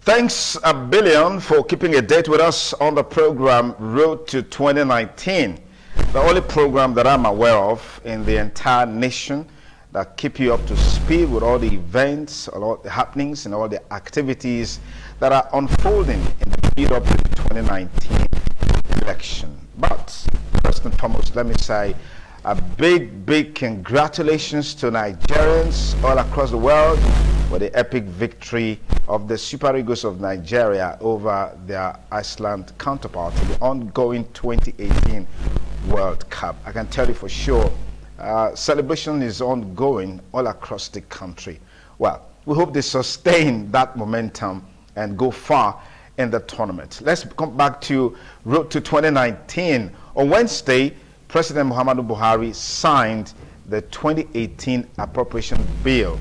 Thanks a billion for keeping a date with us on the program Road to 2019, the only program that I'm aware of in the entire nation that keep you up to speed with all the events, all the happenings, and all the activities that are unfolding in the lead up to the 2019 election. But first and foremost, let me say a big congratulations to Nigerians all across the world for the epic victory of the Super Eagles of Nigeria over their Iceland counterpart in the ongoing 2018 World Cup. I can tell you for sure, celebration is ongoing all across the country. Well, we hope they sustain that momentum and go far in the tournament. Let's come back to Road to 2019. On Wednesday, President Muhammadu Buhari signed the 2018 appropriation bill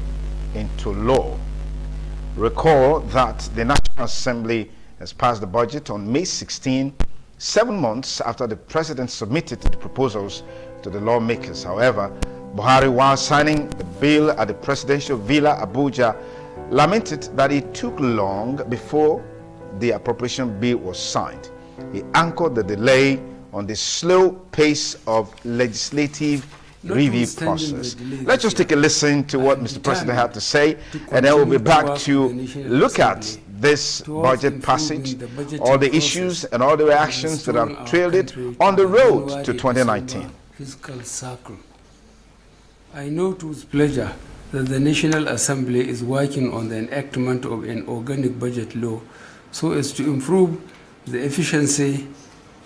into law. Recall that the National Assembly has passed the budget on May 16, 7 months after the President submitted the proposals to the lawmakers. However, Buhari, while signing the bill at the Presidential Villa, Abuja, lamented that it took long before the appropriation bill was signed. He anchored the delay on the slow pace of legislative review process. Let's just take a listen to what Mr. President had to say, and then we'll be back to look at this budget passage, all the issues and all the reactions that have trailed it on the road to 2019. Fiscal circle. I note with pleasure that the National Assembly is working on the enactment of an organic budget law so as to improve the efficiency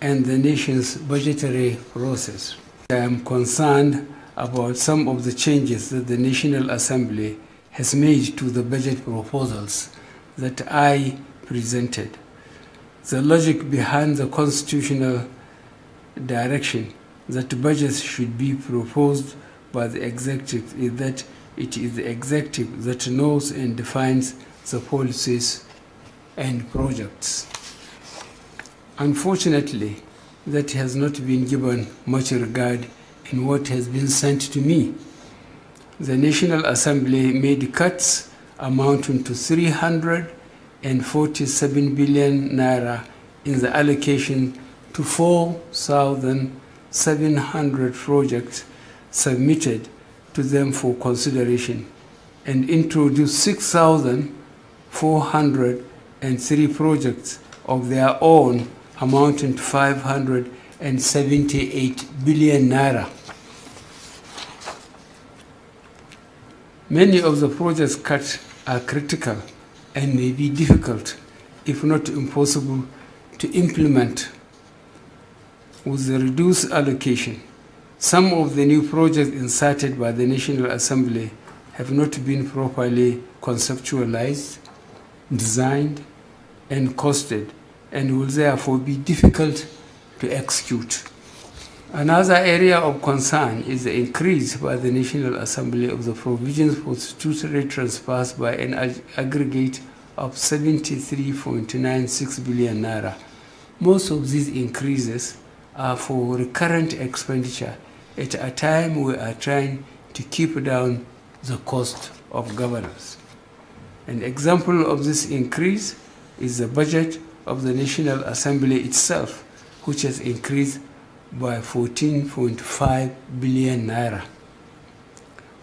and the nation's budgetary process. I am concerned about some of the changes that the National Assembly has made to the budget proposals that I presented. The logic behind the constitutional direction that budgets should be proposed by the executive is that it is the executive that knows and defines the policies and projects. Unfortunately, that has not been given much regard in what has been sent to me. The National Assembly made cuts amounting to 347 billion naira in the allocation to 4,700 projects submitted to them for consideration and introduced 6,403 projects of their own amounting to 578 billion naira. Many of the projects cut are critical and may be difficult, if not impossible, to implement with the reduced allocation. Some of the new projects inserted by the National Assembly have not been properly conceptualized, designed, and costed, and will therefore be difficult to execute. Another area of concern is the increase by the National Assembly of the provisions for statutory transfers by an aggregate of 73.96 billion naira. Most of these increases are for recurrent expenditure at a time we are trying to keep down the cost of governance. An example of this increase is the budget of the National Assembly itself, which has increased by 14.5 billion naira,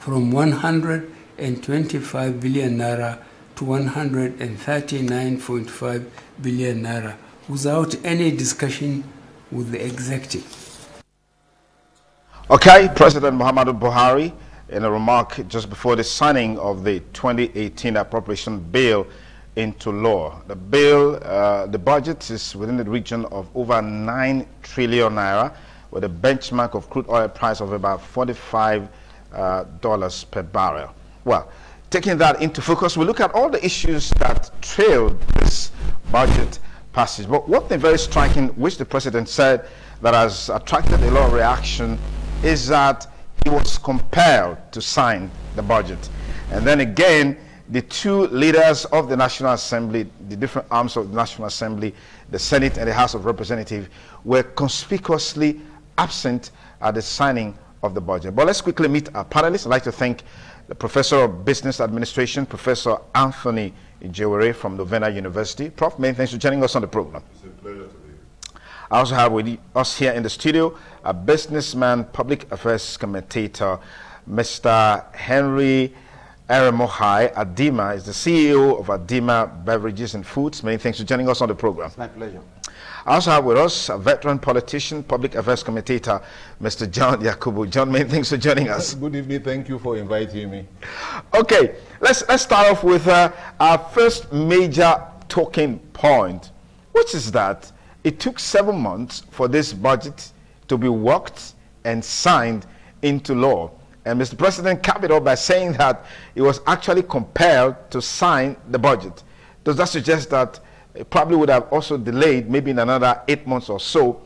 from 125 billion naira to 139.5 billion naira, without any discussion with the executive. Okay, President Muhammadu Buhari, in a remark just before the signing of the 2018 appropriation bill into law. The bill, the budget is within the region of over 9 trillion naira, with a benchmark of crude oil price of about $45 per barrel. Well, taking that into focus, we look at all the issues that trailed this budget passage. But one thing very striking, which the President said that has attracted a lot of reaction, is that he was compelled to sign the budget. And then again, the two leaders of the National Assembly, the different arms of the National Assembly, the Senate and the House of Representatives, were conspicuously absent at the signing of the budget. But let's quickly meet our panelists. I'd like to thank the Professor of Business Administration, Professor Anthony Ijewere from Novena University. Prof, many thanks for joining us on the program. It's a pleasure to be here. I also have with us here in the studio a businessman, public affairs commentator, Mr. Henry Eremohai. Adima is the CEO of Adima Beverages and Foods. Many thanks for joining us on the program. It's my pleasure. I also have with us a veteran politician, public affairs commentator, Mr. John Yakubu. John, many thanks for joining us. Good evening. Thank you for inviting me. Okay, let's start off with our first major talking point, which is that it took 7 months for this budget to be worked and signed into law. And Mr. President capped it up by saying that he was actually compelled to sign the budget. Does that suggest that it probably would have also delayed maybe in another 8 months or so?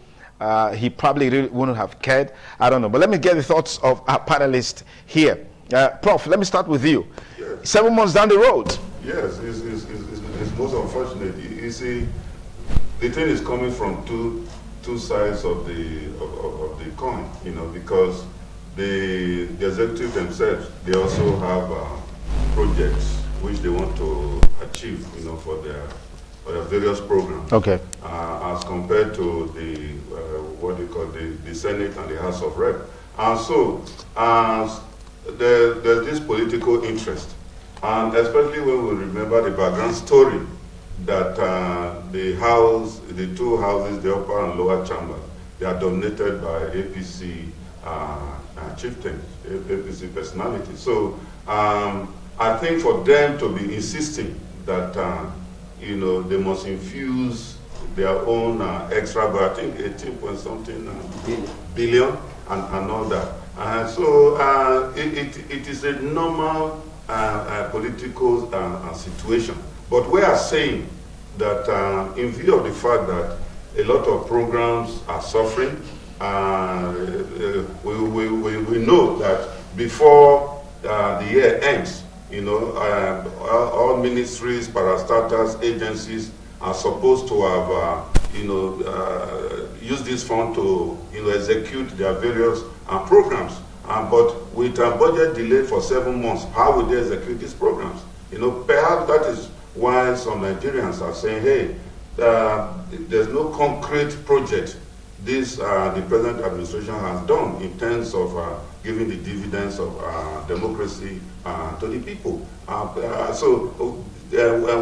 He probably really wouldn't have cared. I don't know. But let me get the thoughts of our panelists here. Prof, let me start with you. Yes. 7 months down the road. Yes, it's most unfortunate. You see, the thing is coming from two sides of the coin, because the executive themselves, they also have projects which they want to achieve, for their various programs. Okay. As compared to the what they call the Senate and the House of Rep. And so there's this political interest, and especially when we remember the background story that the two houses, the upper and lower chamber, they are dominated by APC chieftains, APC personalities. So I think for them to be insisting that they must infuse their own extra, but I think 18 point something billion and all that. So it is a normal political situation. But we are saying that in view of the fact that a lot of programs are suffering, we know that before the year ends, all ministries, parastatals, agencies are supposed to have, use this fund to, execute their various programs. But with a budget delay for 7 months, how will they execute these programs? Perhaps that is why some Nigerians are saying, hey, there's no concrete project the present administration has done in terms of giving the dividends of democracy to the people. So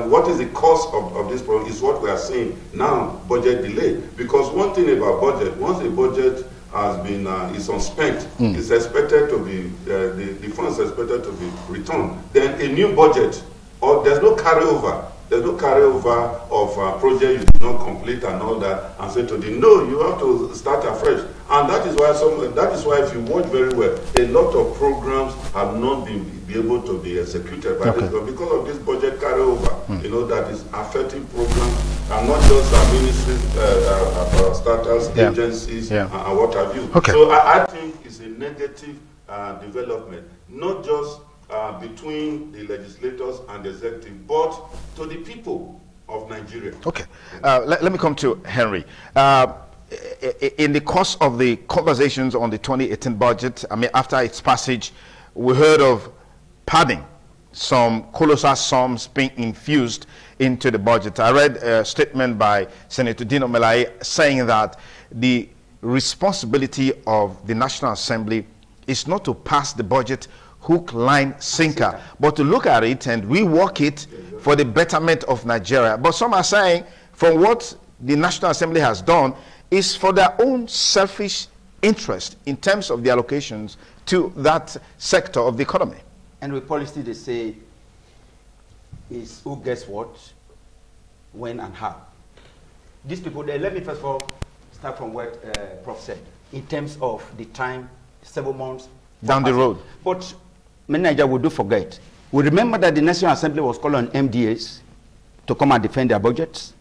what is the cause of this problem is what we are saying now, budget delay. Because one thing about budget, once the budget has been is unspent, it's expected to be the funds are expected to be returned. Then a new budget, or there's no carryover. There's no carryover of project you did not complete and all that, and say to them, no, you have to start afresh. And that is why if you watch very well, a lot of programs have not been able to be executed by this government because of this budget carryover, that is affecting programs, and not just ministries, startups, agencies, and what have you. So I think it's a negative development, not just between the legislators and the executive, but to the people of Nigeria. Okay. Let me come to Henry. In the course of the conversations on the 2018 budget, after its passage, we heard of padding, some colossal sums being infused into the budget. I read a statement by Senator Dino Melaye saying that the responsibility of the National Assembly is not to pass the budget hook, line, sinker, but to look at it and rework it for the betterment of Nigeria. But some are saying from what the National Assembly has done is for their own selfish interest in terms of the allocations to that sector of the economy. And with policy, they say is who gets what, when and how. These people, let me first of all start from what Prof said in terms of the time, 7 months down the road. But many Nigerians would do forget. We remember that the National Assembly was called on MDAs to come and defend their budgets.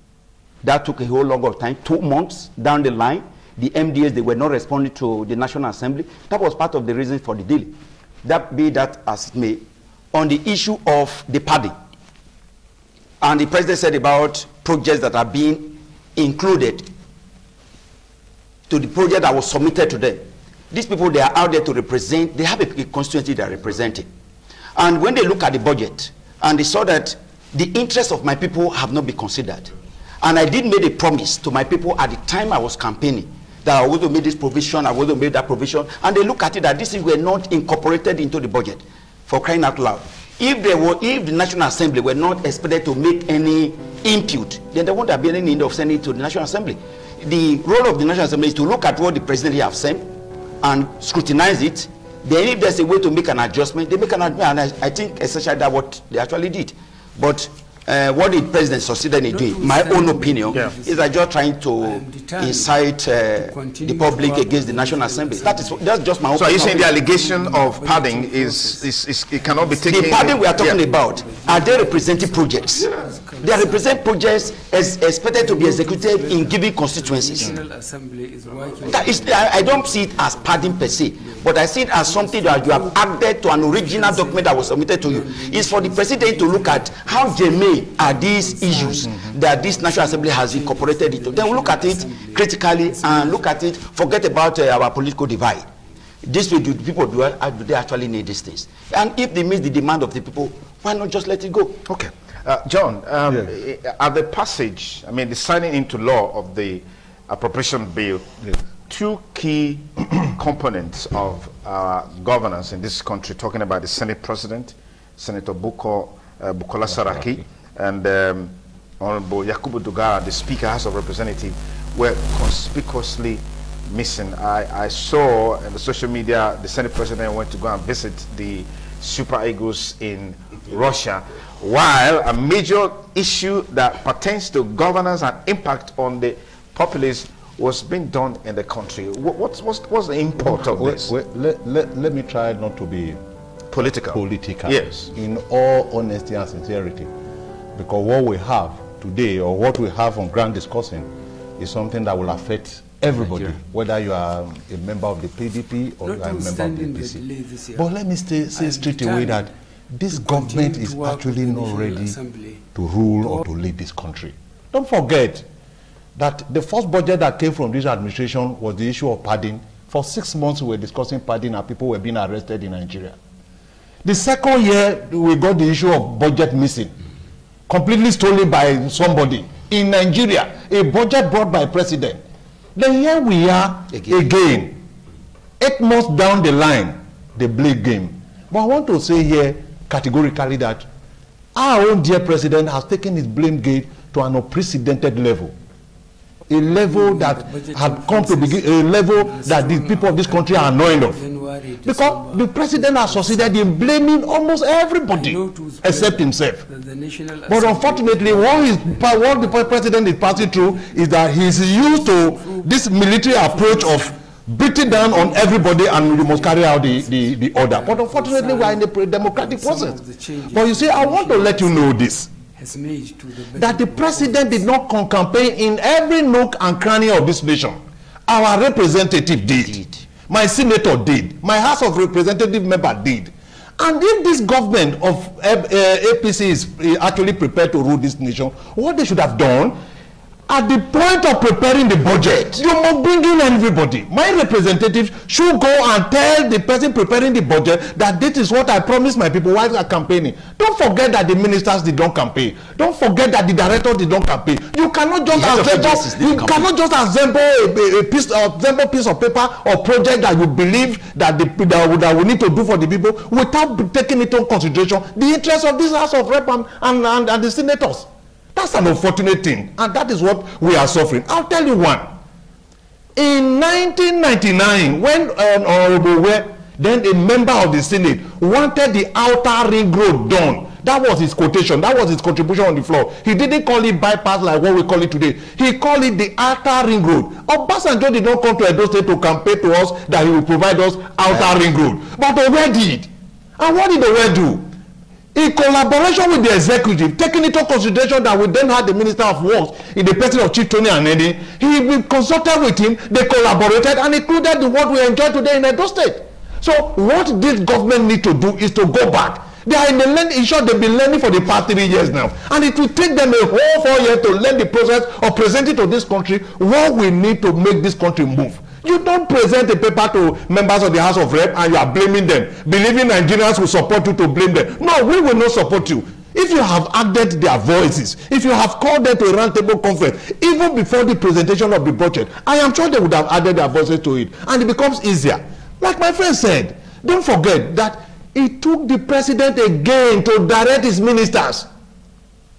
That took a whole lot of time, 2 months down the line. The MDAs, they were not responding to the National Assembly. That was part of the reason for the delay. That be that as it may, on the issue of the padding. And the president said about projects that are being included to the project that was submitted to them. These people, they are out there to represent, they have a constituency they are representing. And when they look at the budget, and they saw that the interests of my people have not been considered. And I did make a promise to my people at the time I was campaigning that I was going to make this provision, I was going to make that provision, and they look at it that these things were not incorporated into the budget. For crying out loud. If the National Assembly were not expected to make any input, then there won't have been any need of sending it to the National Assembly. The role of the National Assembly is to look at what the President has sent and scrutinize it. Then if there's a way to make an adjustment, they make an adjustment, and I think essentially that's what they actually did. But what the President succeeded in doing, my own opinion, is that just trying to incite the public against the National Assembly. That's just my own opinion. So are you saying the allegation of padding is it cannot be taken? The padding we are talking about, are they representing projects? They are representing projects as expected to be executed in given constituencies. I don't see it as padding per se, but I see it as something that you have added to an original document that was submitted to you. It's for the President to look at how germane are these issues that this National Assembly has incorporated into. Then we look at it critically and look at it, forget about our political divide. This way, do they actually need these things? And if they meet the demand of the people, why not just let it go? Okay. John, at the passage, I mean, the signing into law of the appropriation bill, two key components of governance in this country, talking about the Senate President, Senator Bukola Saraki, and Honorable Yakubu Dogara, the Speaker, House of Representatives, were conspicuously missing. I saw in the social media the Senate President went to go and visit the Super Eagles in Russia, while a major issue that pertains to governance and impact on the populace was being done in the country. What's the import of this? Let me try not to be political. Yes. In all honesty and sincerity. Because what we have today, or what we have on ground discussing, is something that will affect everybody, whether you are a member of the PDP or you are a member of the APC. But let me say straight away that this government is actually not ready to rule or to lead this country. Don't forget that the first budget that came from this administration was the issue of padding. For 6 months we were discussing padding and people were being arrested in Nigeria. The second year we got the issue of budget missing, completely stolen by somebody in Nigeria, a budget brought by president. Then here we are again 8 months down the line, the blame game. But I want to say here categorically that our own dear president has taken his blame game to an unprecedented level. A level that had come to begin, a level that the people of this country are annoyed of. Because the president has succeeded in blaming almost everybody except himself. But unfortunately, what the president is passing through is that he is used to this military approach of beating down on everybody and you must carry out the order. But unfortunately, we are in a democratic process. But you see, I want to let you know this. That the president did not campaign in every nook and cranny of this nation. Our representative did. My senator did. My House of Representative member did. And if this government of APC is actually prepared to rule this nation, what they should have done, at the point of preparing the budget, you must bring in everybody. My representative should go and tell the person preparing the budget that this is what I promised my people while they are campaigning. Don't forget that the ministers did not campaign. Don't forget that the director did not campaign. You cannot just assemble a piece of paper or project that you believe that we need to do for the people without taking into consideration the interests of this House of Rep and the senators. That's an unfortunate thing, and that is what we are suffering. I'll tell you one. In 1999, when Honorable Ware, then a member of the Senate, wanted the outer ring road done, that was his quotation, that was his contribution on the floor. He didn't call it bypass like what we call it today. He called it the outer ring road. Obasanjo did not come to Edo State to campaign to us that he will provide us outer ring road. But Owe did. And what did Owe do? In collaboration with the executive, taking into consideration that we then had the Minister of Works in the person of Chief Tony Anedi, he consulted with him, they collaborated, and included the what we enjoy today in Edo State. So what this government need to do is to go back. They are in the learning, in short, they've been learning for the past 3 years now. And it will take them a whole 4 years to learn the process of presenting to this country what we need to make this country move. You don't present a paper to members of the House of Rep and you are blaming them, believing Nigerians will support you to blame them. No, we will not support you. if you have added their voices, if you have called them to a roundtable conference, even before the presentation of the budget, I am sure they would have added their voices to it, and it becomes easier. Like my friend said, don't forget that it took the president again to direct his ministers.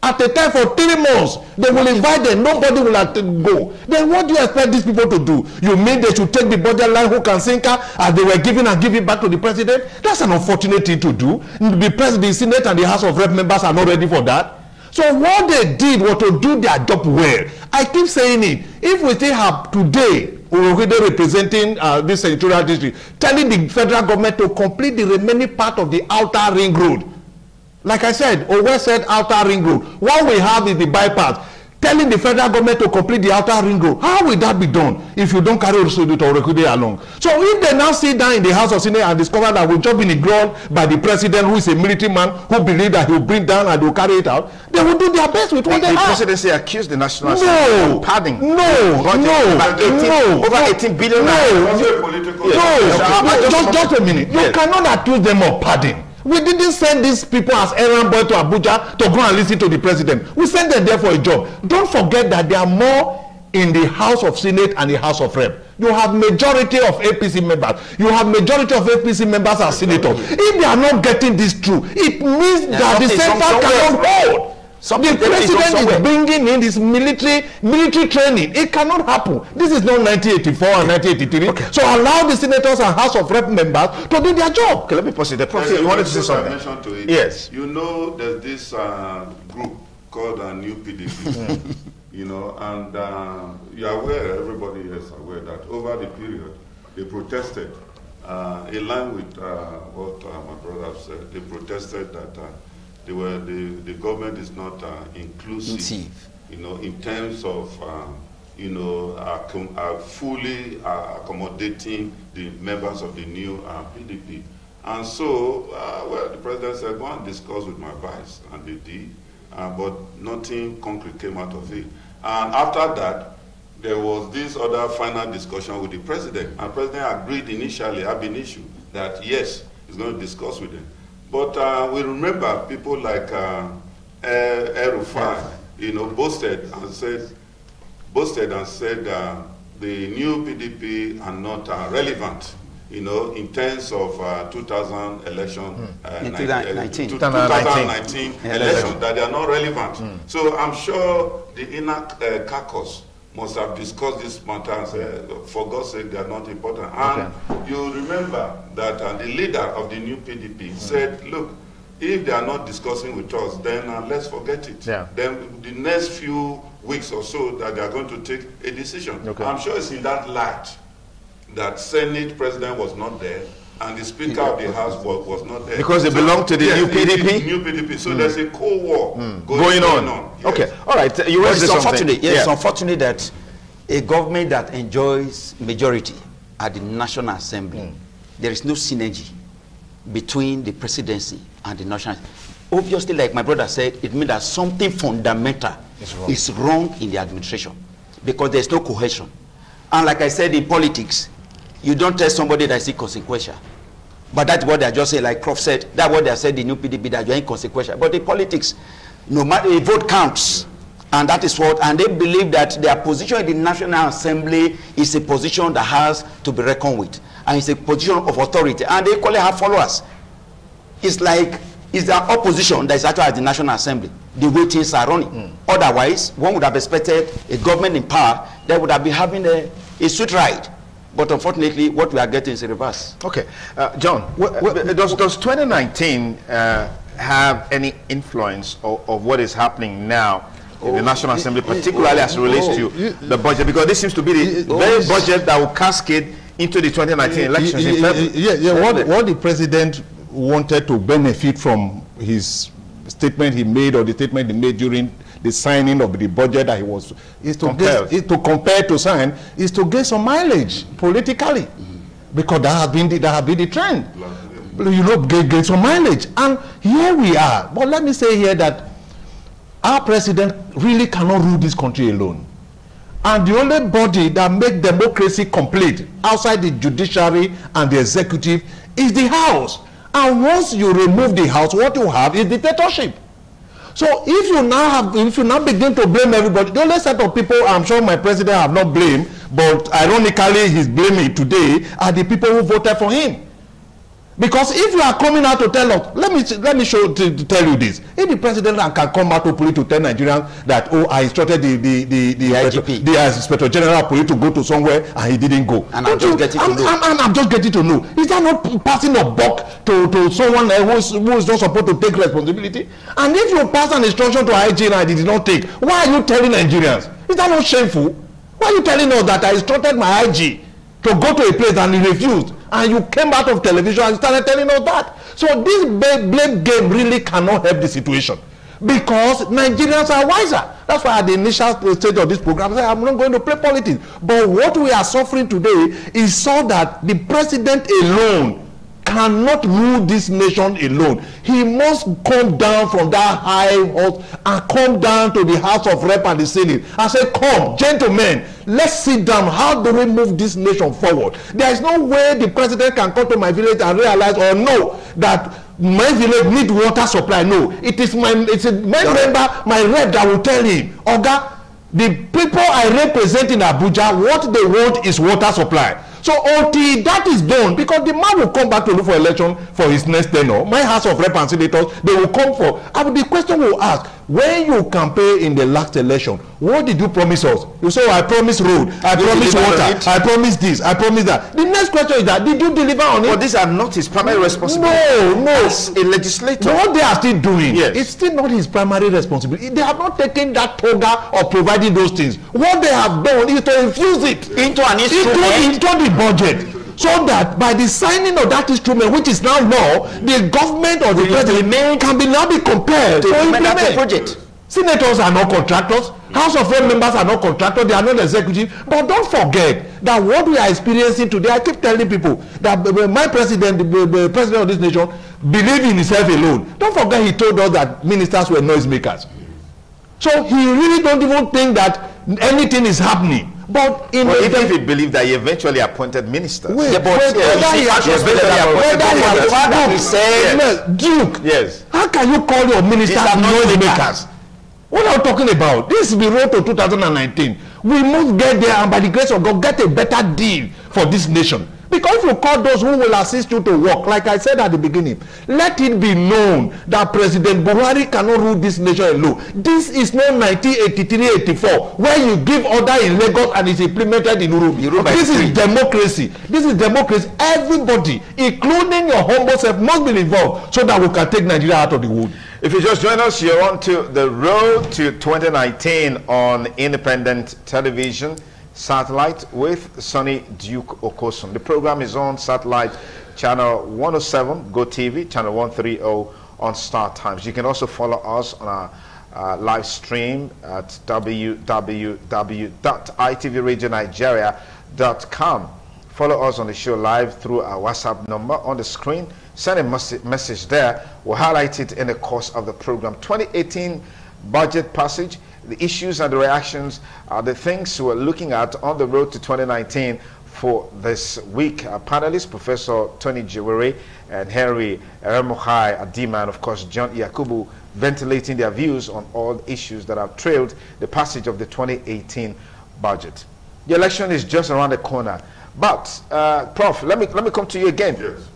At a time for 3 months, they will invite them, nobody will have to go. Then what do you expect these people to do? You mean they should take the budget line hook and sinker as they were given and give it back to the president? That's an unfortunate thing to do. The Senate and the House of Rep members are not ready for that. So what they did was to do their job well. I keep saying it. If we still have today, representing this senatorial district, telling the federal government to complete the remaining part of the outer ring road. Like I said, Owe said outer ring road. What we have is the bypass. Telling the federal government to complete the outer ring road. How will that be done if you don't carry Orekude along? So if they now sit down in the House of Senate and discover that we've just been ignored by the president, who is a military man, who believes that he will bring down and he will carry it out, they will do their best with what they have. The presidency accused the National Assembly of padding. Over 18 billion. Just a minute. You cannot accuse them of padding. We didn't send these people as errand boy to Abuja to go and listen to the president. We sent them there for a job. Don't forget that there are more in the House of Senate and the House of Rep. You have majority of APC members. You have majority of APC members as senators. If they are not getting this through, it means that the center cannot hold. The president is bringing in this military training. It cannot happen. This is not 1984 and 1983. Okay. So allow the senators and House of Rep members to do their job. Okay, let me pause it. The Prof, you wanted to say something? To it. Yes. You know, there's this group called a New PDP. You know, and you're aware, everybody is aware that over the period they protested in line with what my brother said. They protested that the government is not inclusive, you know, in terms of you know, fully accommodating the members of the new PDP. And so, well, the president said, go and discuss with my vice, and they did, but nothing concrete came out of it. And after that, there was this other final discussion with the president, and the president agreed initially, ab initio, that yes, he's going to discuss with them. But we remember people like Erufai, you know, boasted and said the new PDP are not relevant, you know, in terms of 2019 election, that they are not relevant. So I'm sure the inner caucus must have discussed this matter and said, for God's sake, they are not important. And you remember that the leader of the new PDP said, look, if they are not discussing with us, then let's forget it. Yeah. Then the next few weeks or so that they are going to take a decision. Okay. I'm sure it's in that light that Senate president was not there and the Speaker of the House was not there. Because they belong to the new PDP? New PDP. So there's a cold war going on. Yes. Okay, all right. You it's unfortunate. Yes, it's unfortunate that a government that enjoys majority at the National Assembly, there is no synergy between the presidency and the National Assembly. Obviously, like my brother said, it means that something fundamental is wrong in the administration because there's no cohesion. And like I said, in politics, you don't tell somebody that is inconsequential. But that's what they just say, like Prof said, that's what they said in the new PDP, that you're inconsequential. But in politics, no matter, a vote counts. And that is what, and they believe that their position in the National Assembly is a position that has to be reckoned with. And it's a position of authority. And they equally have followers. It's like, it's the opposition that is actually at the National Assembly, the way things are running. Otherwise, one would have expected a government in power that would have been having a sweet ride. But unfortunately, what we are getting is a reverse. Okay. John, does 2019 have any influence of what is happening now in the National Assembly, particularly as it relates to the budget? Because this seems to be the very budget that will cascade into the 2019 elections in February. What the president wanted to benefit from his statement he made, or the statement he made during the signing of the budget that he was, is to compare to sign, is to get some mileage politically, because that has been the trend. You know, get some mileage, and here we are. But let me say here that our president really cannot rule this country alone, and the only body that makes democracy complete outside the judiciary and the executive is the House. And once you remove the House, what you have is dictatorship. So if you now begin to blame everybody, the only set of people I'm sure my president have not blamed, but ironically he's blaming today, are the people who voted for him. Because if you are coming out to tell us, let me tell you this: if the president can come out openly to tell Nigerians that, oh, I instructed the Inspector General of Police to go to somewhere and he didn't go, and I'm just getting to know. Is that not passing a buck to someone who is not supposed to take responsibility? And if you pass an instruction to IG and I did not take, why are you telling Nigerians? Is that not shameful? Why are you telling us that I instructed my IG to go to a place and he refused, and you came out of television and started telling us that? So this blame game really cannot help the situation, because Nigerians are wiser. That's why at the initial stage of this program I said I'm not going to play politics. But what we are suffering today is so that the president alone cannot rule this nation alone. He must come down from that high horse and come down to the House of Rep and the Senate and say, come, gentlemen, let's sit down. How do we move this nation forward? There is no way the president can come to my village and realize or know that my village need water supply. No, it is my member, my rep that will tell him, Oga, the people I represent in Abuja, what they want is water supply. So until that is done, because the man will come back to look for election for his next tenure, my House of Rep and Senators, they will come for. And the question will ask, when you campaign in the last election, what did you promise us? You say, oh, I promised road, I promised water, I promised this, I promised that. The next question is that, did you deliver on it? But these are not his primary responsibility. No. As a legislator. What they are still doing, yes, it's still not his primary responsibility. They have not taken that toga of providing those things. What they have done is to infuse it into an instrument, into the budget, so that by the signing of that instrument, which is now law, the government or the president can now be compelled to implement the project. Senators are not contractors. House of Rep members are not contractors. They are not executive. But don't forget that what we are experiencing today, I keep telling people that my president, the president of this nation, believes in himself alone. Don't forget he told us that ministers were noisemakers. So he really don't even think that anything is happening. But if he believed that he eventually appointed ministers. Duke, yes. How can you call your ministers noisemakers? What are you talking about? This is the road to 2019. We must get there and by the grace of God get a better deal for this nation. Because if you call those who will assist you to work, like I said at the beginning, let it be known that President Buhari cannot rule this nation alone. This is not 1983-84, where you give order in Lagos and it's implemented in Urubi. This is democracy. This is democracy. Everybody, including your humble self, must be involved so that we can take Nigeria out of the wood. If you just join us, you're on to the road to 2019 on independent television. Satellite with Sonny Duke Okosun. The program is on satellite channel 107 Go TV, channel 130 on Star Times. You can also follow us on our live stream at www.itvradioNigeria.com. Follow us on the show live through our WhatsApp number on the screen. Send a message there. We'll highlight it in the course of the program. 2018 budget passage. The issues and the reactions are the things we're looking at on the road to 2019 for this week. Our panelists, Professor Tony Jiwere and Henry Eremuhai Adima, and of course John Yakubu, ventilating their views on all the issues that have trailed the passage of the 2018 budget. The election is just around the corner. But, Prof, let me come to you again. Yes.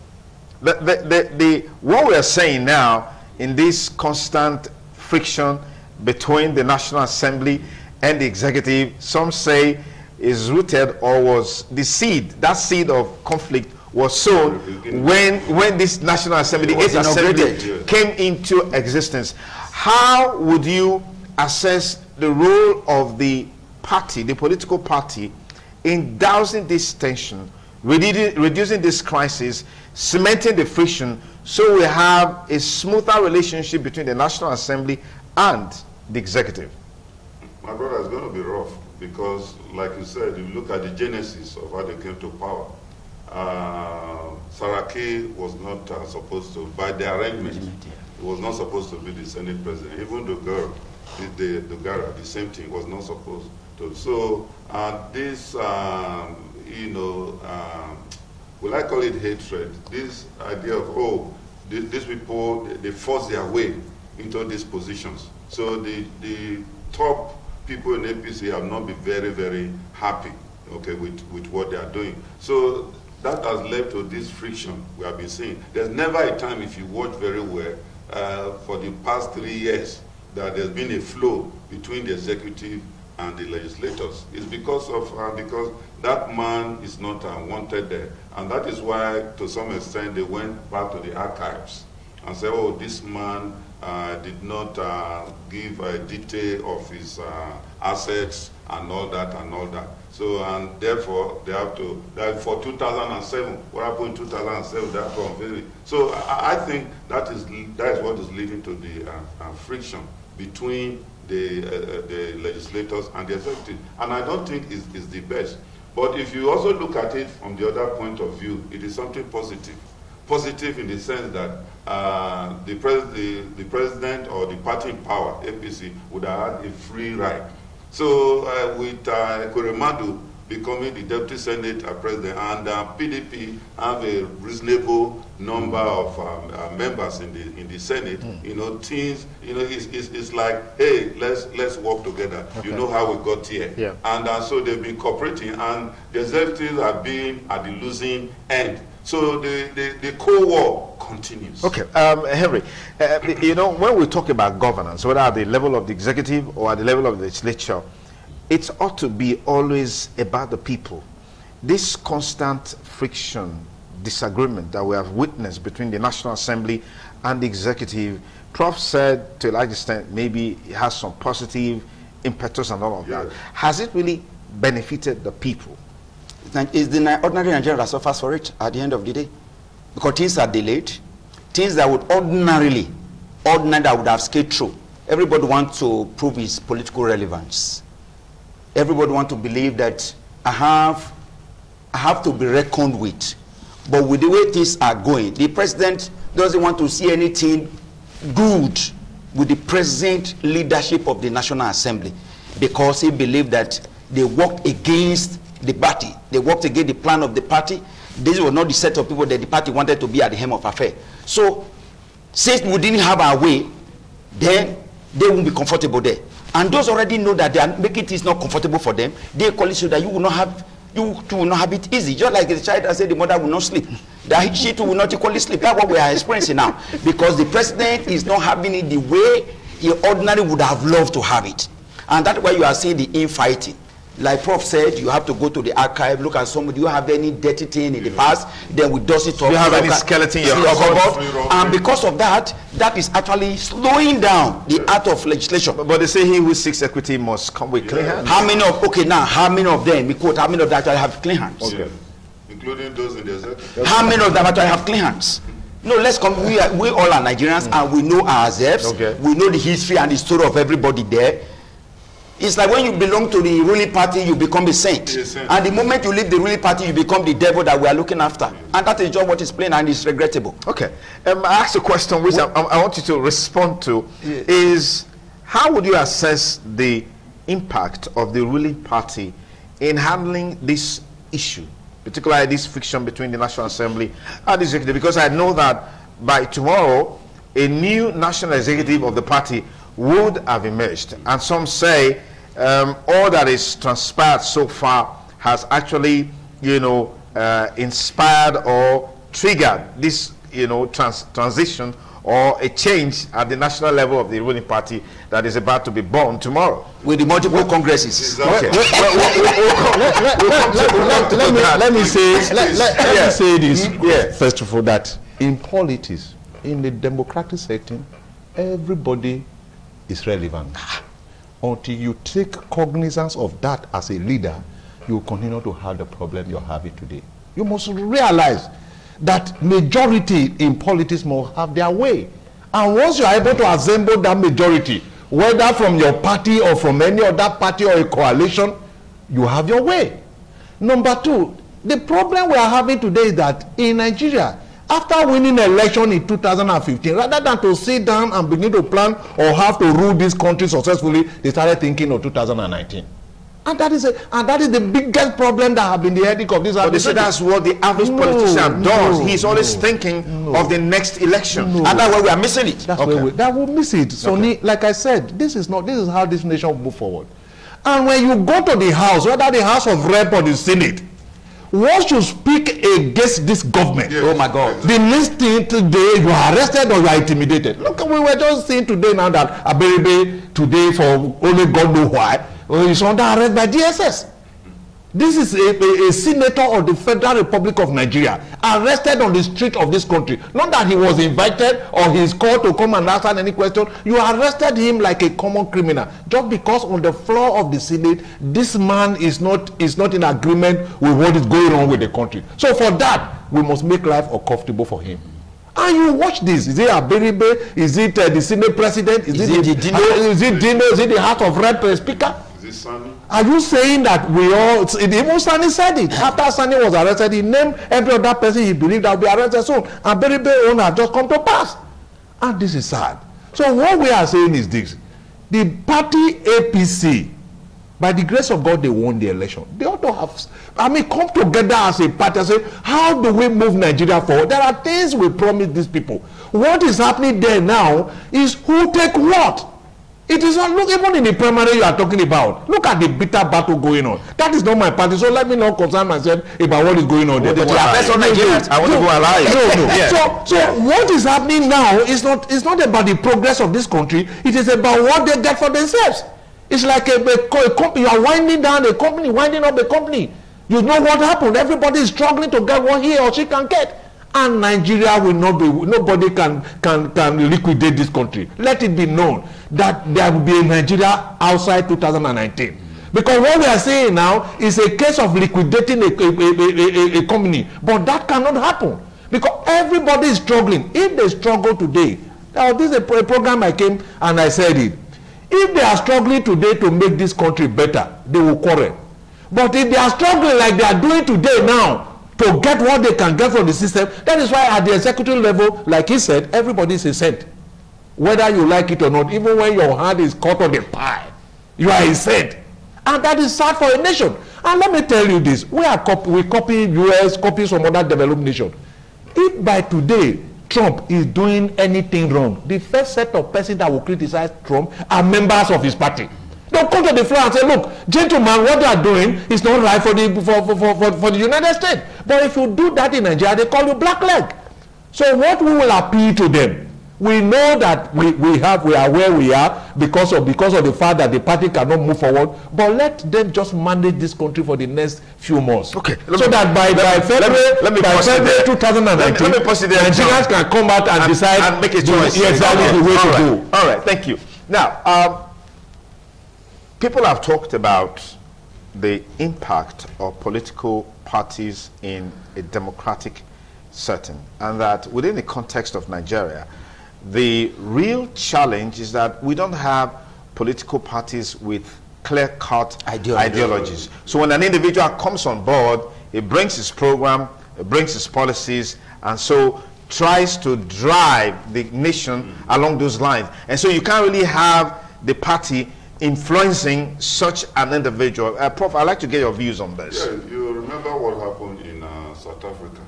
What we are saying now in this constant friction between the National Assembly and the executive, some say is rooted or was the seed, that seed of conflict was sown when this National Assembly, came into existence. How would you assess the role of the party, the political party, in dousing this tension, reducing this crisis, cementing the friction, so we have a smoother relationship between the National Assembly and the executive? My brother, it's going to be rough because, like you said, you look at the genesis of how they came to power. Saraki was not supposed to, by the arrangement, he was not supposed to be the Senate president. Even the Dogara, the same thing, was not supposed to. So this, will I call it hatred? This idea of, oh, these people, they force their way into these positions. So the top people in APC have not been very, very happy, okay, with what they are doing. So that has led to this friction we have been seeing. There's never a time, if you watch very well, for the past 3 years, that there's been a flow between the executive and the legislators. It's because that man is not wanted there. And that is why, to some extent, they went back to the archives and said, oh, this man did not give a detail of his assets and all that and all that. So, and therefore, they have to, for 2007, what happened in 2007, they have to unveil it. So I think that is what is leading to the friction between the legislators and the executive. And I don't think it's the best. But if you also look at it from the other point of view, it is something positive. Positive in the sense that the president or the party in power, APC, would have had a free ride. So with Kuremadu becoming the deputy senate president and PDP have a reasonable number of members in the Senate, you know, things, you know, it's like, hey, let's work together. Okay. You know how we got here. Yeah. And so they've been cooperating, and the executives have been at the losing end. So the Cold War continues. Okay, Henry, you know, when we talk about governance, whether at the level of the executive or at the level of the legislature, it ought to be always about the people. This constant friction, disagreement that we have witnessed between the National Assembly and the executive, Prof said to a large extent maybe it has some positive impetus and all of that. Has it really benefited the people? It's the ordinary Nigerian that suffers for it at the end of the day. Because things are delayed. Things that would ordinarily that would have scaled through. Everybody wants to prove his political relevance. Everybody wants to believe that I have to be reckoned with. But with the way things are going, the president doesn't want to see anything good with the present leadership of the National Assembly, because he believed that they worked against the party. They worked against the plan of the party. These were not the set of people that the party wanted to be at the helm of affairs. So, since we didn't have our way, then they won't be comfortable there. And those already know that they are making things not comfortable for them. They call it so that you will not have it easy. Just like the child has said, the mother will not sleep. That she too will not equally sleep. That's what we are experiencing now. Because the president is not having it the way he ordinarily would have loved to have it. And that's why you are seeing the infighting. Like Prof said, you have to go to the archive, look at somebody. Do you have any dirty thing in the past? Then we dust it up. Do you have any skeleton in your cupboard? And because of that, that is actually slowing down the art of legislation. But they say he who seeks equity must come with clean hands. How many of, how many of them, we quote, how many of them actually have clean hands? Okay. Including those in the executive. How many of them actually have clean hands? No, let's come. We all are Nigerians, and we know ourselves. Okay. We know the history and the story of everybody there. It's like when you belong to the ruling party, you become a saint. And the moment you leave the ruling party, you become the devil that we are looking after. And that is just what is plain, and it's regrettable. Okay. I asked a question which I want you to respond to. Is how would you assess the impact of the ruling party in handling this issue, particularly this friction between the National Assembly and the executive? Because I know that by tomorrow, a new national executive of the party would have emerged, and some say all that is transpired so far has actually, you know, inspired or triggered this, you know, transition or a change at the national level of the ruling party that is about to be born tomorrow with the multiple congresses. Okay. Let me say this. First of all, that in politics, in the democratic setting, everybody is relevant. Until you take cognizance of that as a leader, you will continue to have the problem you're having today. You must realize that majority in politics must have their way. And once you are able to assemble that majority, whether from your party or from any other party or a coalition, you have your way. Number two, the problem we are having today is that in Nigeria, after winning an election in 2015, rather than to sit down and begin to plan or have to rule this country successfully, they started thinking of 2019. And that is the biggest problem that have been the headache of this. But they say that's what the average politician does. He's always thinking of the next election, and that's why we are missing it. That's where we miss it. So, like I said, this is how this nation will move forward. And when you go to the House, whether the House of Rep or the Senate, once you speak against this government, oh my God, the next thing today, you are arrested or you are intimidated. Look, we were just saying today now that Aberibe today, for only God know why, is under arrest by DSS. This is a senator of the Federal Republic of Nigeria arrested on the street of this country. Not that he was invited or he is called to come and answer any question. You arrested him like a common criminal just because on the floor of the Senate, this man is not in agreement with what is going on with the country. So for that, we must make life uncomfortable for him. And you watch this. Is it Aberibe? Is it the Senate President? Is it Dino? Is it the House of Rep Speaker? Are you saying that we all, even Sani said it, after Sani was arrested, he named every other person he believed that will be arrested soon, and Beribe own has just come to pass. And this is sad. So what we are saying is this: the party APC, by the grace of God, they won the election. They ought to have, come together as a party and say, how do we move Nigeria forward? There are things we promise these people. What is happening there now is who take what? It is not, look, even in the primary you are talking about, look at the bitter battle going on. That is not my party, so let me not concern myself about what is going on there. But I want to go alive. So what is happening now is not about the progress of this country, it is about what they get for themselves. It's like a company, you are winding down a company, winding up a company. You know what happened, everybody is struggling to get what he or she can get. And Nigeria will not be, nobody can liquidate this country. Let it be known that there will be a Nigeria outside 2019. Because what we are saying now is a case of liquidating a company. But that cannot happen. Because everybody is struggling. If they struggle today, now this is a program I came and I said it. If they are struggling today to make this country better, they will quarrel. But if they are struggling like they are doing today now, to get what they can get from the system, that is why at the executive level, like he said, everybody is a cent. Whether you like it or not, even when your hand is caught on the pie, you are a cent. And that is sad for a nation. And let me tell you this, we copy US, copy some other developed nation. If by today, Trump is doing anything wrong, the first set of persons that will criticize Trump are members of his party. They'll come to the floor and say, look, gentlemen, what they are doing is not right for the United States. But if you do that in Nigeria, they call you black leg. So what we will appeal to them, we know that we are where we are because of the fact that the party cannot move forward, but let them just manage this country for the next few months. Okay. So that by February 2019, Nigerians can come out and decide and make a choice. Exactly the way to go. All right, thank you. Now, people have talked about the impact of political parties in a democratic setting, and that within the context of Nigeria, the real challenge is that we don't have political parties with clear-cut ideologies. So when an individual comes on board, he brings his program, he brings his policies, and so tries to drive the nation along those lines. And so you can't really have the party influencing such an individual. Prof, I'd like to get your views on this. Yeah, you remember what happened in South Africa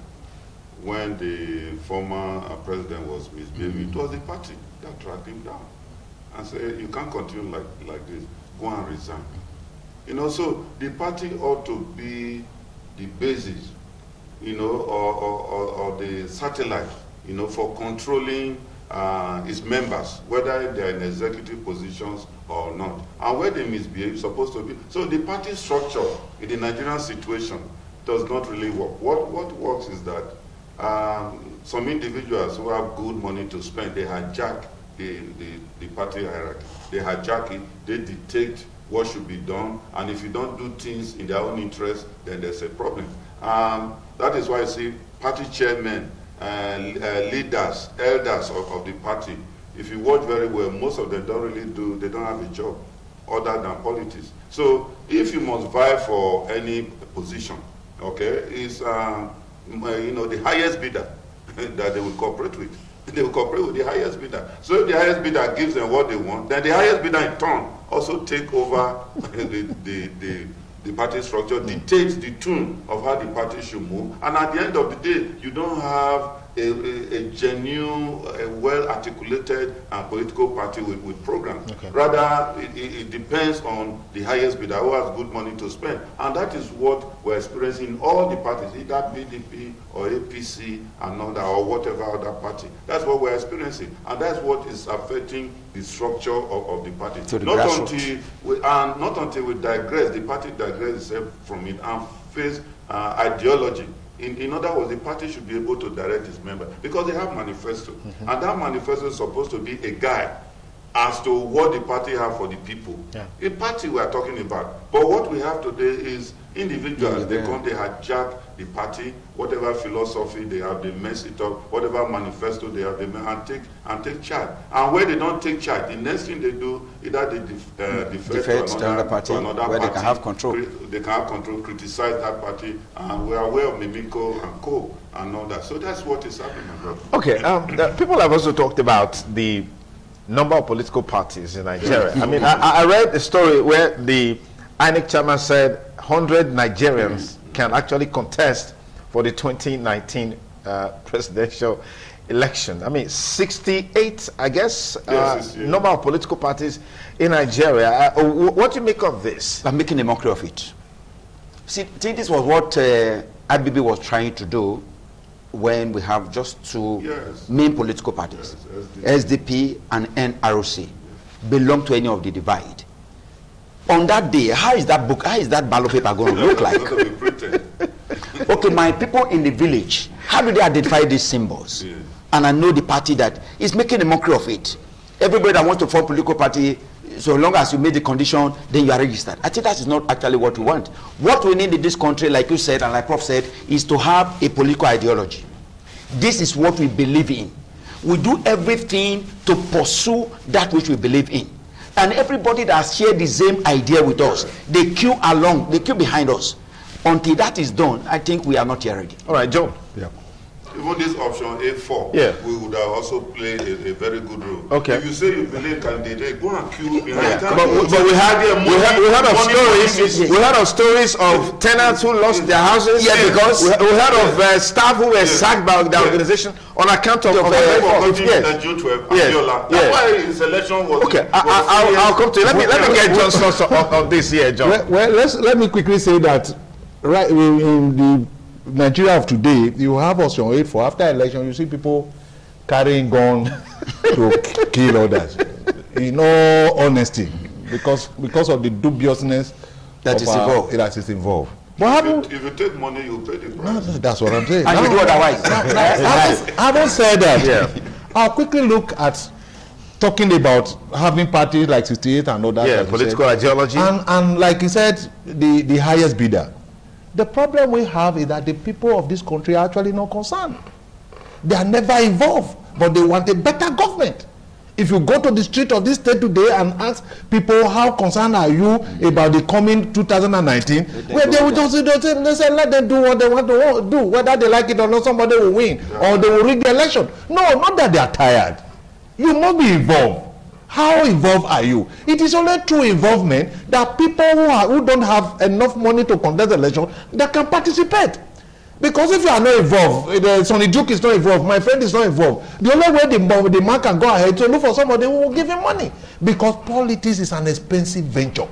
when the former president was misbehaving. It was the party that tracked him down and said, you can't continue like this, go and resign. You know, so the party ought to be the basis, you know, or the satellite, you know, for controlling its members, whether they are in executive positions or not. And where they misbehave, supposed to be. So the party structure in the Nigerian situation does not really work. What works is that some individuals who have good money to spend, they hijack the party hierarchy. They hijack it, they dictate what should be done, and if you don't do things in their own interest, then there's a problem. That is why I see party chairmen, leaders, elders of the party, if you watch very well, most of them they don't have a job other than politics. So if you must vie for any position, okay, is you know, the highest bidder that they will cooperate with. They will cooperate with the highest bidder. So if the highest bidder gives them what they want, then the highest bidder in turn also take over the party structure, dictates the tune of how the party should move. And at the end of the day, you don't have a genuine, well-articulated political party with programs. Okay. Rather, it depends on the highest bidder who has good money to spend. And that is what we're experiencing in all the parties, either PDP or APC or whatever other party. That's what we're experiencing. And that's what is affecting the structure of the party. So not until we digress, the party digresses itself from it and face ideology. In other words, the party should be able to direct its members because they have manifesto. And that manifesto is supposed to be a guide as to what the party have for the people. A party we are talking about. But what we have today is individuals. They come, they hijack the party, whatever philosophy they have, they mess it up, whatever manifesto they have, they take charge. And where they don't take charge, the next thing they do, either they defect to another party, where they can have control. They can have control, criticize that party, and we are aware of Mimiko and Co. and all that. So that's what is happening, my brother. Okay, people have also talked about the number of political parties in Nigeria. I mean, I read a story where the INEC chairman said 100 Nigerians can actually contest for the 2019 presidential election. I mean, 68, I guess, number of political parties in Nigeria. What do you make of this? I'm making a mockery of it. See, this was what IBB was trying to do when we have just two main political parties, SDP and NRC, belong to any of the divide. On that day, how is that ballot paper going to look like? Okay, my people in the village, how do they identify these symbols? And I know the party that is making a mockery of it. Everybody that wants to form a political party, so long as you meet the condition, then you are registered. I think that is not actually what we want. What we need in this country, like you said and like Prof said, is to have a political ideology. This is what we believe in. We do everything to pursue that which we believe in. And everybody that shares the same idea with us, they queue along, they queue behind us. Until that is done, I think we are not yet ready. All right, Joe. Yeah. Even this option A4, we would have also played a very good role. Okay. If you say you believe candidate, go and queue behind. But we heard of stories of tenants who lost their houses. Yeah, because we heard of staff who were sacked by the organization on account of June 12. That's why his election was. Okay, I'll come to you. Let me get John's thoughts on this here, John. Well, let me quickly say that right in the Nigeria of today, you have us on 8 for after election, you see people carrying guns to kill others. In all honesty, because of the dubiousness that is involved. But if you take money, you pay the price. No, that's what I'm saying. And you do otherwise. I haven't said that. I'll quickly look at talking about having parties like 68 and others. Yeah, political ideology. And like you said, the highest bidder. The problem we have is that the people of this country are actually not concerned. They are never involved, but they want a better government. If you go to the street of this state today and ask people how concerned are you about the coming 2019, they will just say, let them do what they want to do. Whether they like it or not, somebody will win or they will rig the election. No, not that they are tired. You must be involved. How involved are you? It is only through involvement that people who don't have enough money to contest the election that can participate. Because if you are not involved, Sonny Duke is not involved, my friend is not involved, the only way the man can go ahead to look for somebody who will give him money. Because politics is an expensive venture.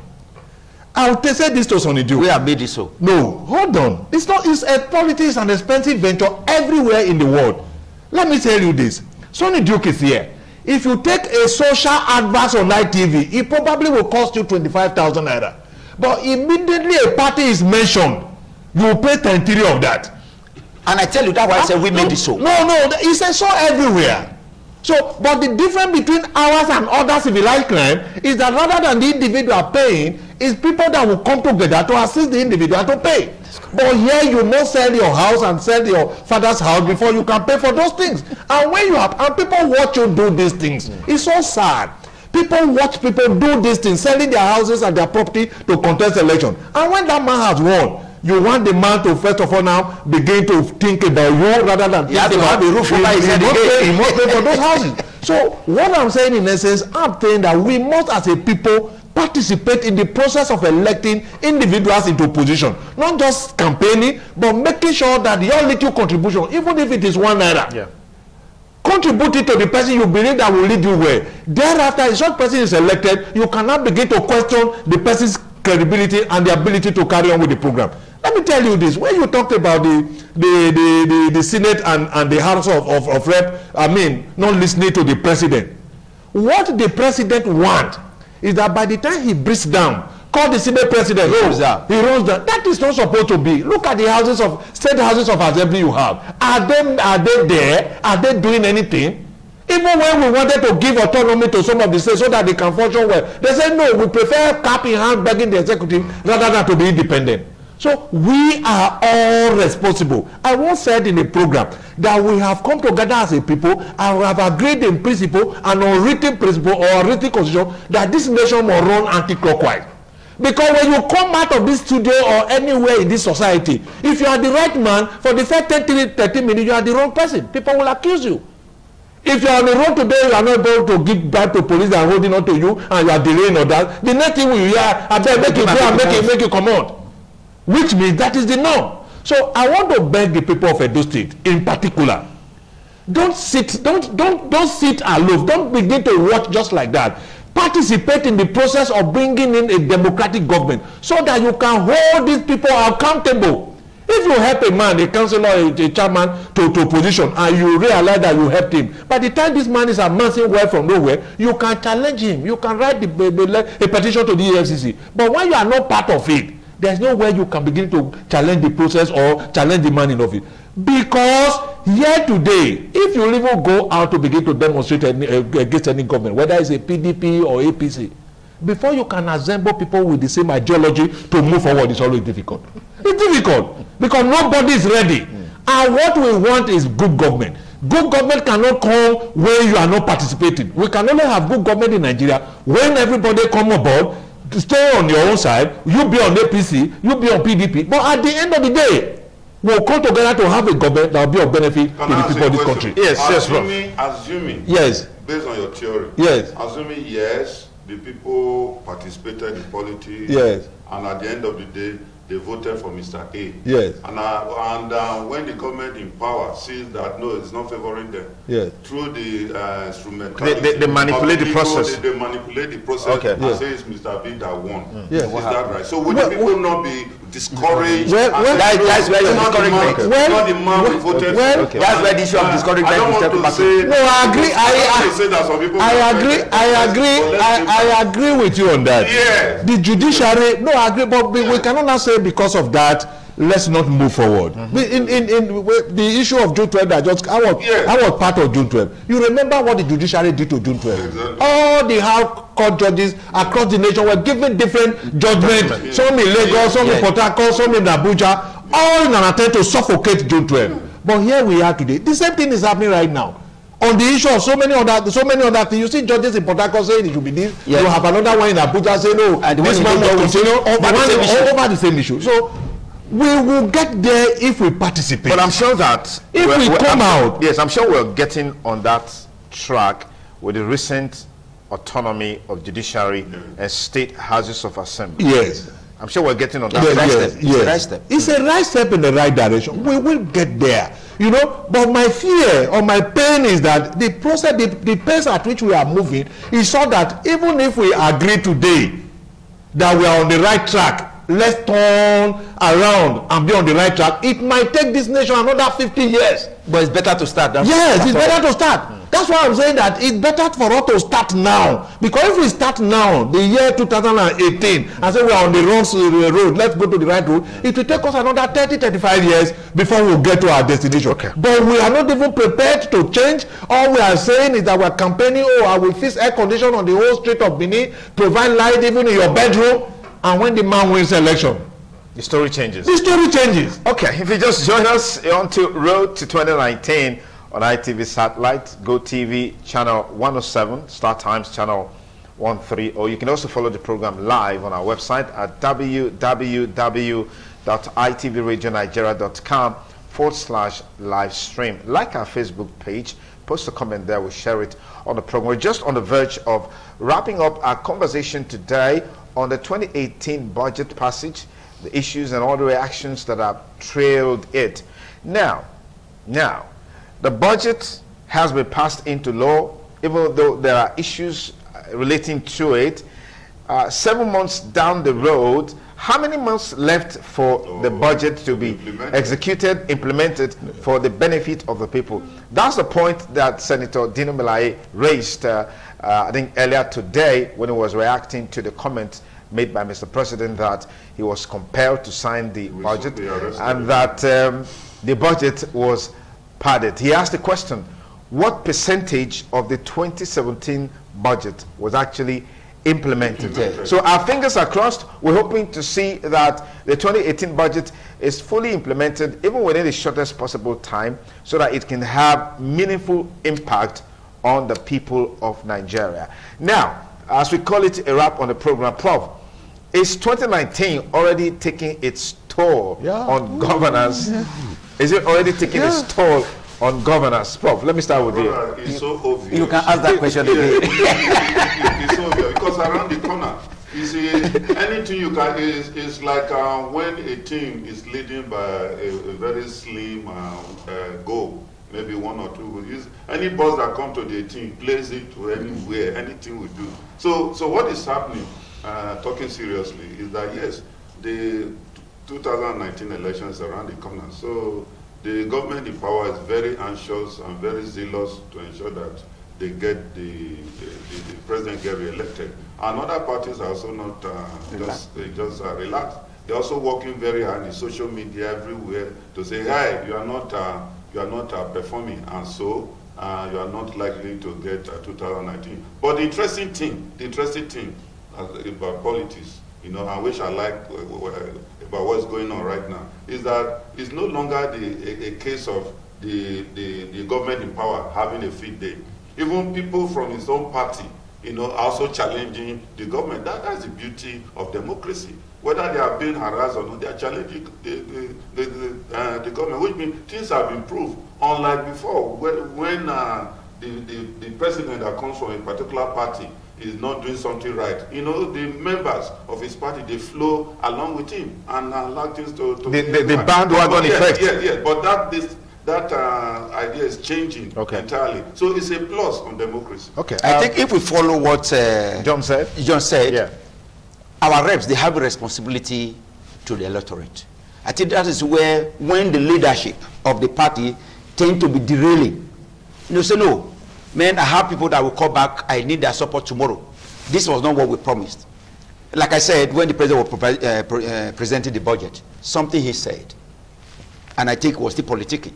I'll say this to Sonny Duke. We have made it so. No, hold on. Politics is an expensive venture everywhere in the world. Let me tell you this. Sonny Duke is here. If you take a social advert on live TV, it probably will cost you 25,000 naira. But immediately a party is mentioned, you will pay 10 of that. And I tell you that why I said we made it so. No, it's a show everywhere. So, but the difference between ours and other civilized crime is that rather than the individual paying, it's people that will come together to assist the individual to pay. But here you must sell your house and sell your father's house before you can pay for those things. And when you have, and people watch you do these things, it's so sad. People watch people do these things, selling their houses and their property to contest election. And when that man has won, You want the man to first of all now begin to think about you rather than you have to have a roof over his head. He must pay for those houses. So what I'm saying in essence, I'm saying that we must as a people participate in the process of electing individuals into position, not just campaigning, but making sure that your little contribution, even if it is 1 naira, contribute it to the person you believe that will lead you well. Thereafter, if such person is elected, you cannot begin to question the person's credibility and the ability to carry on with the program. Let me tell you this: when you talked about the Senate and the House of Rep, I mean, not listening to the president, what the president wants is that by the time he breathes down, call the Senate president, he runs down. That is not supposed to be. Look at the houses of state houses of assembly you have. Are they there? Are they doing anything? Even when we wanted to give autonomy to some of the states so that they can function well, they said no, we prefer cap in hand begging the executive rather than to be independent. So we are all responsible. I once said in a program that we have come together as a people and we have agreed in principle and unwritten principle or written constitution that this nation will run anti-clockwise. Because when you come out of this studio or anywhere in this society, if you are the right man, for the first 30 minutes you are the wrong person. People will accuse you. If you are on the road today, you are not able to give back to police and holding on to you and you are delaying or that, the next thing you hear, I better make you go and make you come out. Which means that is the norm. So I want to beg the people of Edo State in particular, don't sit aloof. Don't begin to watch just like that. Participate in the process of bringing in a democratic government so that you can hold these people accountable. If you help a man, a councillor, a chairman to position, and you realize that you helped him, by the time this man is amassing wealth from nowhere, you can challenge him. You can write a petition to the EFCC. But when you are not part of it, there's no way you can begin to challenge the process or challenge the man in office. Because here today, if you even go out to begin to demonstrate against any government, whether it's a PDP or APC, before you can assemble people with the same ideology to move forward, it's always difficult. It's difficult because nobody is ready. And what we want is good government. Good government cannot come when you are not participating. We can only have good government in Nigeria when everybody come aboard, to stay on your own side, you be on APC, you be on PDP. But at the end of the day, we'll come together to have a government that will be of benefit to the people of this country. Assuming, yes, based on your theory, yes, assuming yes, the people participated in politics, yes, and at the end of the day, they voted for Mr. A. Yes. And when the government in power sees that no, it's not favoring them, yes, through the instrumentality, they manipulate the process. They manipulate the process. Okay. And say it's Mr. B that won. Yes. Is that right? So would the people not be discouraged? That's where your discouragement. Not the man who voted. That's where the issue of discouragement I don't want to say. No, I agree. I agree with you on that. Yeah. The judiciary, no, I agree, but we cannot now say because of that, let's not move forward. In the issue of June 12, I was part of June 12. You remember what the judiciary did to June 12? Exactly. All the High Court judges across the nation were given different judgments. Some in Lagos, some in Port Harcourt, some in Abuja, all in an attempt to suffocate June 12. But here we are today. The same thing is happening right now. On the issue of so many other things, you see judges in Port Harcourt saying it should be this. Yes. You have another one in Abuja saying no, and this man will continue over the same issue. So we will get there if we participate. But I'm sure that if we come out, yes, I'm sure we're getting on that track with the recent autonomy of judiciary and state houses of assembly. Yes. I'm sure we're getting on that step. It's a right step. It's a right step in the right direction. We will get there. You know, but my fear or my pain is that the process, the pace at which we are moving is so that even if we agree today that we are on the right track, let's turn around and be on the right track, it might take this nation another 50 years. But it's better to start. Yes, it's better to start. That's why I'm saying that it's better for us to start now. Because if we start now, the year 2018, and say we are on the wrong road, let's go to the right road, it will take us another 30-35 years before we get to our destination. Okay. But we are not even prepared to change. All we are saying is that we are campaigning, I will fix air condition on the whole street of Benin, provide light even in your bedroom, and when the man wins election, the story changes. The story changes. Okay, if you just join us on to Road to 2019 on ITV Satellite, Go TV channel 107, Star Times channel 13, or you can also follow the program live on our website at www www.itvradioNigeria.com/live stream. Like our Facebook page, post a comment there, we'll share it on the program. We're just on the verge of wrapping up our conversation today on the 2018 budget passage, the issues and all the reactions that have trailed it. Now, the budget has been passed into law, even though there are issues relating to it. 7 months down the road, how many months left for the budget to be executed, implemented for the benefit of the people? That's the point that Senator Dino Melaye raised, I think, earlier today when he was reacting to the comment made by Mr. President that he was compelled to sign the budget and that the budget was padded. He asked the question, what percentage of the 2017 budget was actually implemented? So our fingers are crossed. We're hoping to see that the 2018 budget is fully implemented even within the shortest possible time so that it can have meaningful impact on the people of Nigeria. Now, as we call it a wrap on the program, Prof, is 2019 already taking its toll on governance? Is it already taking its toll on governance? Prof, let me start with you. It's so obvious. You can ask that question again. It's so obvious because around the corner, you see, anything you can is like when a team is leading by a very slim goal, maybe 1 or 2 goals. Any ball that comes to the team plays it to anywhere, anything we do. So what is happening? Talking seriously, is that yes, the 2019 elections are around the corner. So the government in power is very anxious and very zealous to ensure that they get the president get re-elected. And other parties are also not just relaxed. They're also working very hard in social media everywhere to say, hey, you are not performing, and so you are not likely to get 2019. But the interesting thing about politics, you know, and which I like about what's going on right now, is that it's no longer a case of the government in power having a fit day. Even people from his own party, you know, are also challenging the government. That's the beauty of democracy. Whether they are being harassed or not, they are challenging the government, which means things have improved. Unlike before, when the president that comes from a particular party is not doing something right, you know, the members of his party, they flow along with him and allow things to the bandwagon effect. Yes, but that idea is changing entirely. So it's a plus on democracy. Okay. I think if we follow what John said, our reps, they have a responsibility to the electorate. I think that is where, when the leadership of the party tend to be derailing, you know, say, no, man, I have people that will call back, I need their support tomorrow. This was not what we promised. Like I said, when the president was presenting the budget, something he said, and I think was still politicking.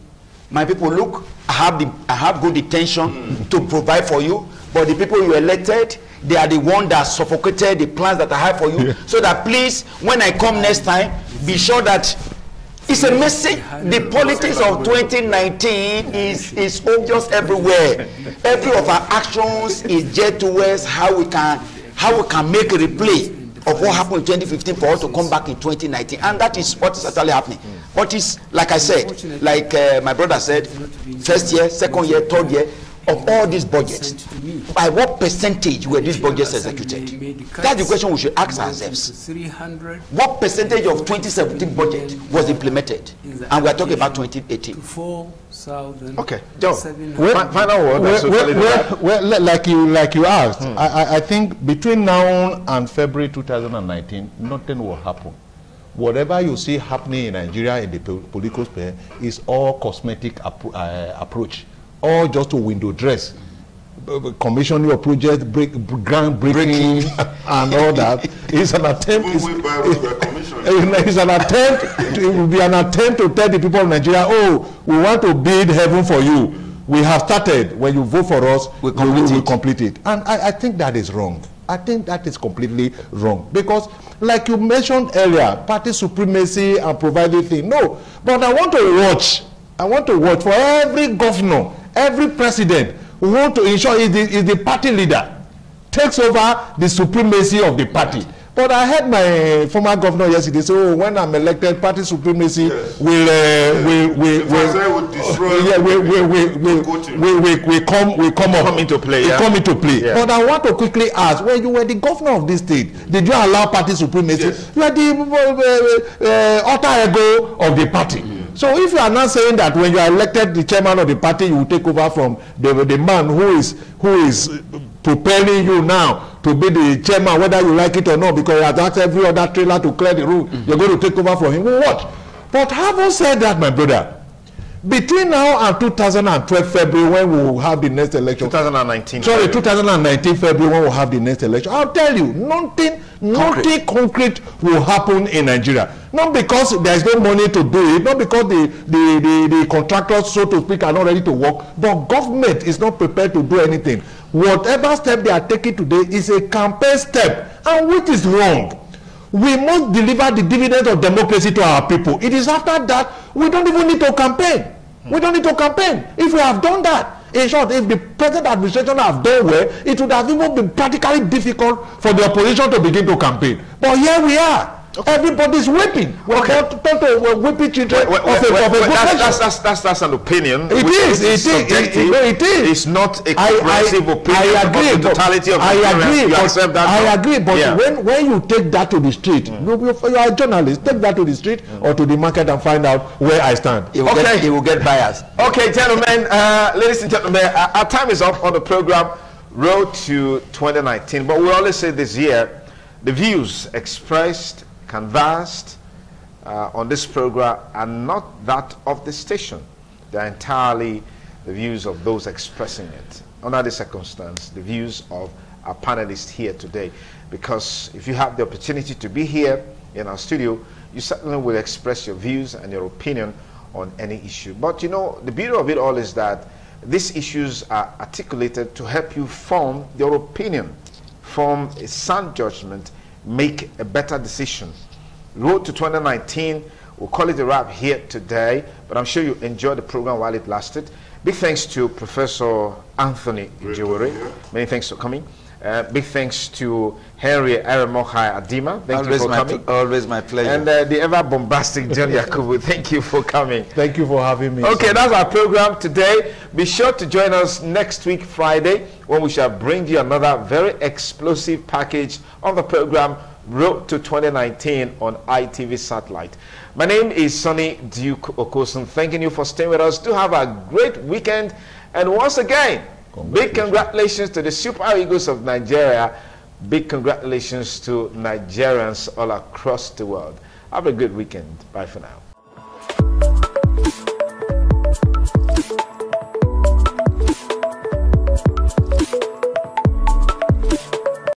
My people, look, I have good intention to provide for you, but the people you elected, they are the ones that suffocated the plans that I have for you. So that please, when I come next time, be sure that it's a message. The politics of 2019 is obvious everywhere. Every of our actions is geared towards how we can make a replay of what happened in 2015 for us to come back in 2019, and that is what is actually happening. What is, like I said, like my brother said, first year, second year, third year, of all these budgets, by what percentage were these budgets executed? That's the question we should ask ourselves. What percentage of 2017 budget was implemented? And we are talking about 2018. Okay, John, final word. Well, like you asked, I think between now and February 2019, nothing will happen. Whatever you see happening in Nigeria in the political sphere is all cosmetic approach, all just to window dress, commission your project, groundbreaking, and all that. It's an attempt. It's an attempt. It will be an attempt to tell the people of Nigeria, oh, we want to build heaven for you. We have started. When you vote for us, we will complete it. And I think that is wrong. I think that is completely wrong, because like you mentioned earlier, party supremacy and providing thing. No, but I want to watch for every governor, every president who want to ensure is the party leader takes over the supremacy of the party. But I heard my former governor yesterday say, "Oh, when I'm elected, party supremacy will come into play. Come into play." Yeah. But I want to quickly ask: when you were the governor of this state, did you allow party supremacy? Yes. You are the alter ego of the party. So if you are not saying that when you are elected the chairman of the party, you will take over from the man who is preparing you now to be the chairman, whether you like it or not, because you have asked every other trailer to clear the road, you're going to take over from him. What? But having said that, my brother, between now and 2012 February, when we will have the next election, 2019. Sorry, 2019 February, when we will have the next election, I'll tell you, nothing concrete will happen in Nigeria. Not because there is no money to do it, not because the contractors, so to speak, are not ready to work, but government is not prepared to do anything. Whatever step they are taking today is a campaign step, and which is wrong. We must deliver the dividends of democracy to our people. It is after that we don't even need to campaign. We don't need to campaign. If we have done that, in short, if the present administration have done well, it would have even been practically difficult for the opposition to begin to campaign. But here we are. Okay. Everybody's weeping. We're weeping children of a that's an opinion. It is. It's not a comprehensive opinion. I agree. The totality of I agree. But when you take that to the street, you are a journalist. Take that to the street or to the market and find out where I stand. He will get biased. Okay, gentlemen, ladies and gentlemen, our time is up on the program Road to 2019. But we always say this year, the views expressed, canvassed on this program are not that of the station. They are entirely the views of those expressing it. Under this circumstance, the views of our panelists here today. Because if you have the opportunity to be here in our studio, you certainly will express your views and your opinion on any issue. But you know, the beauty of it all is that these issues are articulated to help you form your opinion, form a sound judgment, make a better decision. Road to 2019, we'll call it a wrap here today, but I'm sure you enjoyed the program while it lasted. Big thanks to Professor Anthony Ijewere. Many thanks for coming. Big thanks to Henry Eremohai Adima. Thank you for coming. Always my pleasure. And the ever bombastic John Yakubu. Thank you for coming. Thank you for having me. Okay, that's our program today. Be sure to join us next week, Friday, when we shall bring you another very explosive package on the program Road to 2019 on ITV Satellite. My name is Sonny Duke Okosun. Thanking you for staying with us. Do have a great weekend. And once again, big congratulations to the Super Eagles of Nigeria. Big congratulations to Nigerians all across the world. Have a good weekend. Bye for now.